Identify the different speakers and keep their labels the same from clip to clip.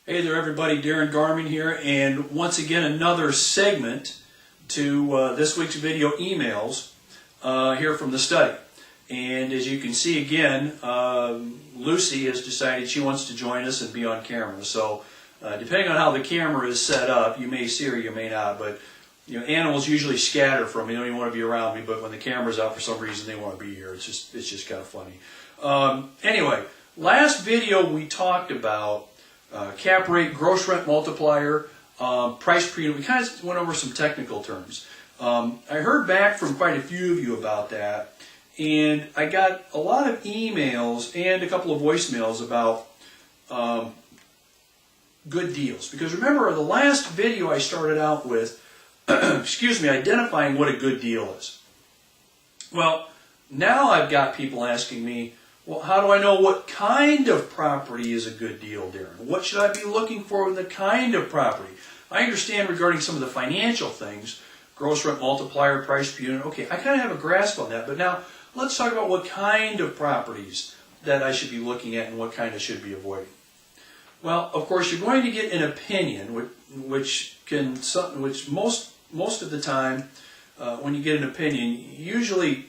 Speaker 1: Hey there everybody, Darin Garman here, and once again another segment to this week's video emails here from the study. And as you can see again, Lucy has decided she wants to join us and be on camera. So depending on how the camera is set up, you may see her, you may not, but you know, animals usually scatter from me. They don't even want to be around me, but when the camera's out for some reason they want to be here. It's just kind of funny. Anyway, last video we talked about cap rate, gross rent multiplier, price per unit. We kind of went over some technical terms. I heard back from quite a few of you about that, and I got a lot of emails and a couple of voicemails about good deals. Because remember, the last video I started out with, excuse me, identifying what a good deal is. Well, now I've got people asking me, well, how do I know what kind of property is a good deal, Darin? What should I be looking for in the kind of property? I understand regarding some of the financial things, gross rent multiplier, price per unit. Okay, I kind of have a grasp on that. But now let's talk about what kind of properties that I should be looking at and what kind I should be avoiding. Well, of course, you're going to get an opinion, which most of the time, when you get an opinion, usually,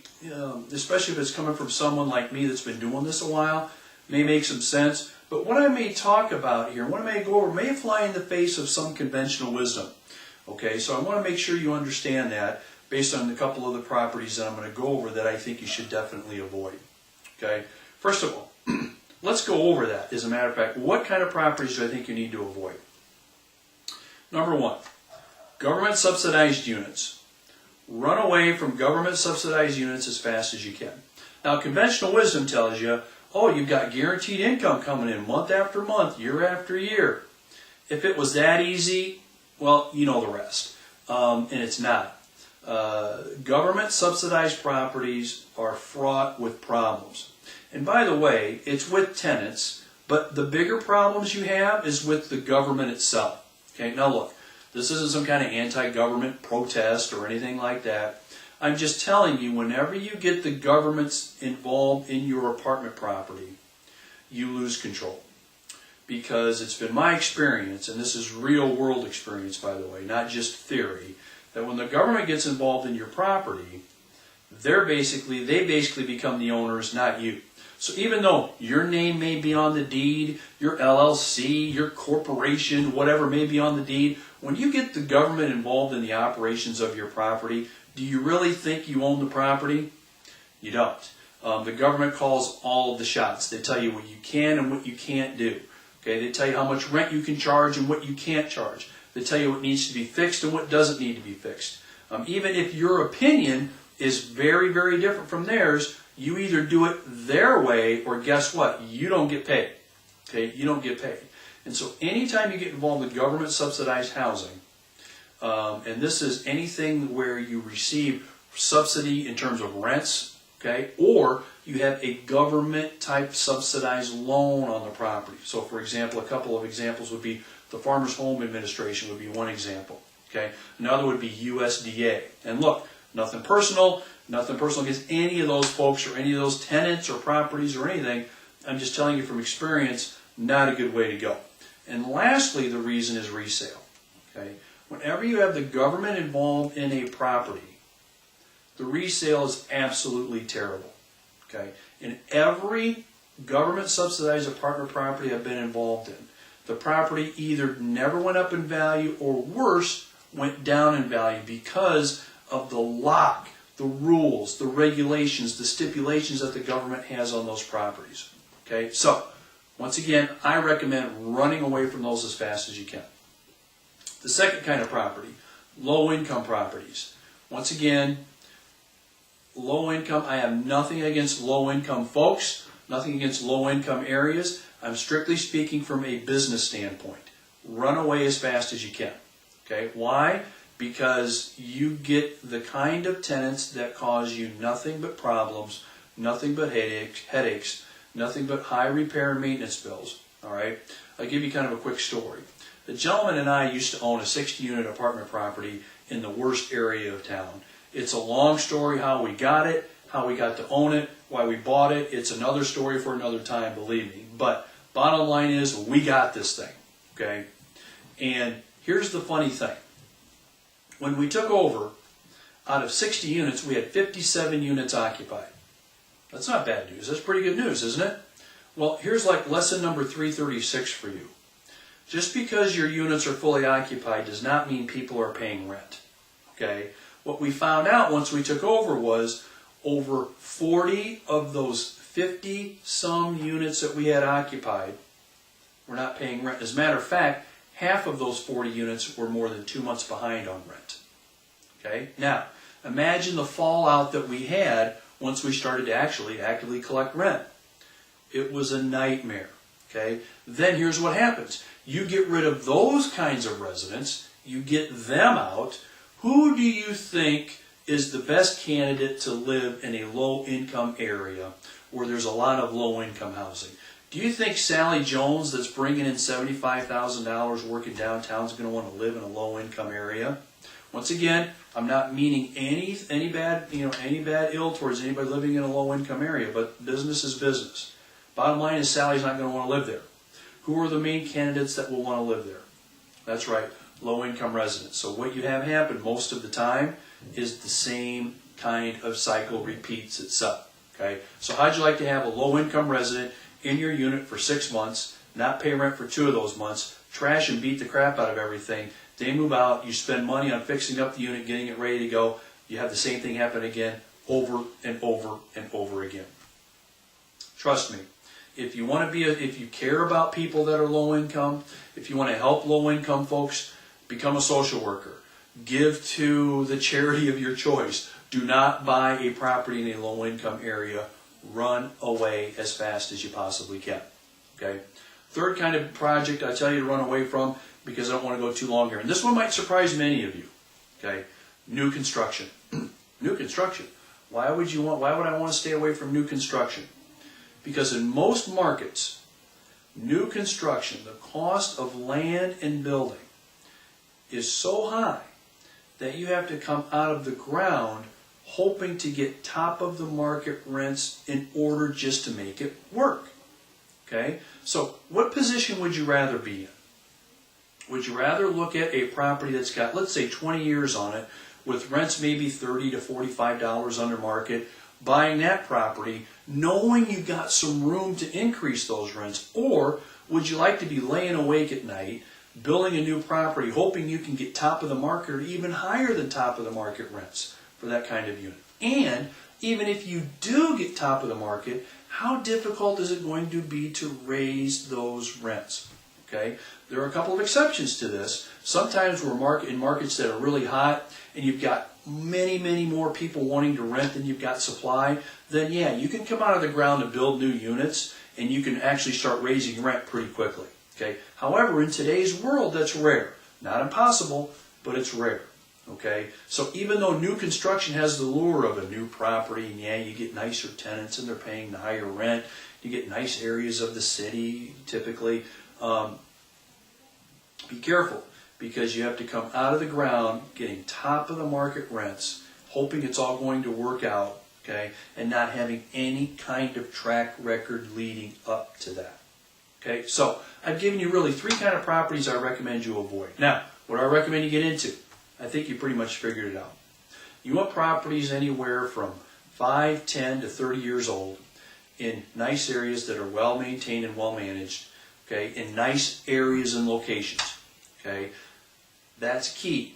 Speaker 1: especially if it's coming from someone like me that's been doing this a while, may make some sense. But what I may talk about here, what I may go over, may fly in the face of some conventional wisdom. Okay, so I want to make sure you understand that based on a couple of the properties that I'm going to go over that I think you should definitely avoid. Okay, first of all, let's go over that. As a matter of fact, what kind of properties do I think you need to avoid? Number one, government subsidized units. Run away from government subsidized units as fast as you can. Now, conventional wisdom tells you, oh, you've got guaranteed income coming in month after month, year after year. If it was that easy, well, you know the rest. And it's not. Government subsidized properties are fraught with problems. And by the way, it's with tenants, but the bigger problems you have is with the government itself. Okay, now look. This isn't some kind of anti-government protest or anything like that. I'm just telling you, whenever you get the governments involved in your apartment property, you lose control. Because it's been my experience, and this is real world experience, by the way, not just theory, that when the government gets involved in your property, they basically become the owners, not you. So even though your name may be on the deed, your LLC, your corporation, whatever may be on the deed, when you get the government involved in the operations of your property, do you really think you own the property? You don't. The government calls all of the shots. They tell you what you can and what you can't do. Okay? They tell you how much rent you can charge and what you can't charge. They tell you what needs to be fixed and what doesn't need to be fixed. Even if your opinion is very, very different from theirs, you either do it their way or guess what? You don't get paid. Okay? You don't get paid. And so anytime you get involved with government subsidized housing, and this is anything where you receive subsidy in terms of rents, okay, or you have a government type subsidized loan on the property. So for example, a couple of examples would be the Farmers Home Administration would be one example. Okay? Another would be USDA. And look, nothing personal against any of those folks or any of those tenants or properties or anything. I'm just telling you from experience, not a good way to go. And lastly, the reason is resale. Okay? Whenever you have the government involved in a property, the resale is absolutely terrible. Okay? In every government subsidized apartment property I've been involved in, the property either never went up in value or worse, went down in value because of the lock, the rules, the regulations, the stipulations that the government has on those properties. Okay? So, once again, I recommend running away from those as fast as you can. The second kind of property, low-income properties. Once again, low income, I have nothing against low-income folks, nothing against low-income areas. I'm strictly speaking from a business standpoint. Run away as fast as you can. Okay? Why? Because you get the kind of tenants that cause you nothing but problems, nothing but headaches, nothing but high repair and maintenance bills. All right? I'll give you kind of a quick story. The gentleman and I used to own a 60-unit apartment property in the worst area of town. It's a long story how we got it, how we got to own it, why we bought it. It's another story for another time, believe me. But bottom line is, we got this thing. okay? And here's the funny thing. When we took over, out of 60 units, we had 57 units occupied. That's not bad news. That's pretty good news, isn't it? Well, here's like lesson number 336 for you. Just because your units are fully occupied does not mean people are paying rent, okay? What we found out once we took over was over 40 of those 50-some units that we had occupied were not paying rent. As a matter of fact, half of those 40 units were more than 2 months behind on rent. Okay? Now, imagine the fallout that we had once we started to actually actively collect rent. It was a nightmare. Okay? Then here's what happens. You get rid of those kinds of residents, you get them out. Who do you think is the best candidate to live in a low-income area where there's a lot of low-income housing? Do you think Sally Jones, that's bringing in $75,000 working downtown, is going to want to live in a low-income area? Once again, I'm not meaning any bad ill towards anybody living in a low-income area, but business is business. Bottom line is Sally's not going to want to live there. Who are the main candidates that will want to live there? That's right, low-income residents. So what you have happen most of the time is the same kind of cycle repeats itself. Okay? So how'd you like to have a low-income resident in your unit for 6 months, not pay rent for 2 of those months, trash and beat the crap out of everything, they move out, you spend money on fixing up the unit, getting it ready to go, you have the same thing happen again over and over and over again. Trust me, if you care about people that are low income, if you want to help low income folks, become a social worker. Give to the charity of your choice. Do not buy a property in a low income area. Run away as fast as you possibly can. Okay? Third kind of project I tell you to run away from, because I don't want to go too long here. And this one might surprise many of you. Okay? New construction. New construction. Why would I want to stay away from new construction? Because in most markets, new construction, the cost of land and building is so high that you have to come out of the ground hoping to get top of the market rents in order just to make it work. Okay? So what position would you rather be in? Would you rather look at a property that's got, let's say, 20 years on it, with rents maybe $30 to $45 under market, buying that property, knowing you got some room to increase those rents? Or would you like to be laying awake at night, building a new property, hoping you can get top of the market or even higher than top of the market rents for that kind of unit? And even if you do get top of the market, how difficult is it going to be to raise those rents? Okay, there are a couple of exceptions to this. Sometimes we're in markets that are really hot and you've got many more people wanting to rent than you've got supply, then yeah, you can come out of the ground and build new units and you can actually start raising rent pretty quickly. Okay. However, in today's world, that's rare. Not impossible, but it's rare. Okay. So even though new construction has the lure of a new property, and yeah, you get nicer tenants and they're paying the higher rent, you get nice areas of the city typically, be careful, because you have to come out of the ground getting top of the market rents, hoping it's all going to work out, okay, and not having any kind of track record leading up to that. Okay, so I've given you really 3 kind of properties I recommend you avoid. Now, what do I recommend you get into? I think you pretty much figured it out. You want properties anywhere from 5, 10 to 30 years old in nice areas that are well maintained and well managed, okay, in nice areas and locations. Okay, that's key.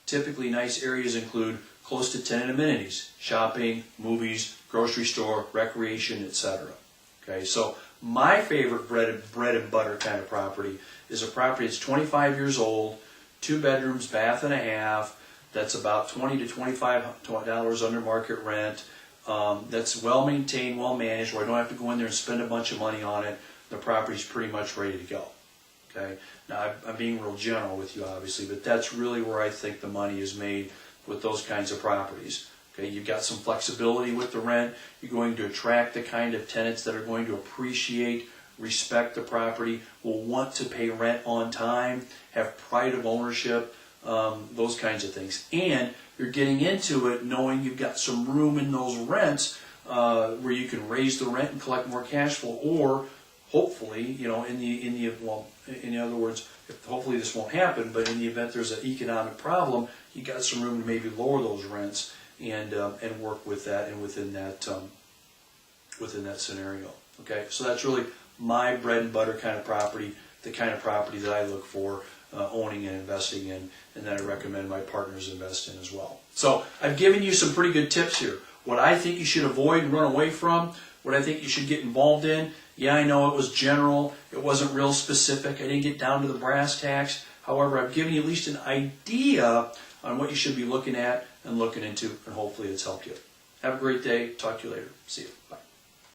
Speaker 1: Typically, nice areas include close to tenant amenities, shopping, movies, grocery store, recreation, etc. Okay, so my favorite bread and butter kind of property is a property that's 25 years old, 2 bedrooms, bath and a half, that's about $20 to $25 under market rent, that's well maintained, well managed, where I don't have to go in there and spend a bunch of money on it. The property's pretty much ready to go. Okay. Now, I'm being real general with you, obviously, but that's really where I think the money is made with those kinds of properties. Okay, you've got some flexibility with the rent. You're going to attract the kind of tenants that are going to appreciate, respect the property, will want to pay rent on time, have pride of ownership, those kinds of things. And you're getting into it knowing you've got some room in those rents where you can raise the rent and collect more cash flow, or hopefully, you know, in other words, hopefully this won't happen, but in the event there's an economic problem, you got some room to maybe lower those rents and work with that and within that scenario. Okay, so that's really my bread and butter kind of property, the kind of property that I look for owning and investing in, and that I recommend my partners invest in as well. So I've given you some pretty good tips here. What I think you should avoid and run away from, what I think you should get involved in. Yeah, I know it was general, it wasn't real specific, I didn't get down to the brass tacks. However, I've given you at least an idea on what you should be looking at and looking into, and hopefully it's helped you. Have a great day. Talk to you later. See you. Bye.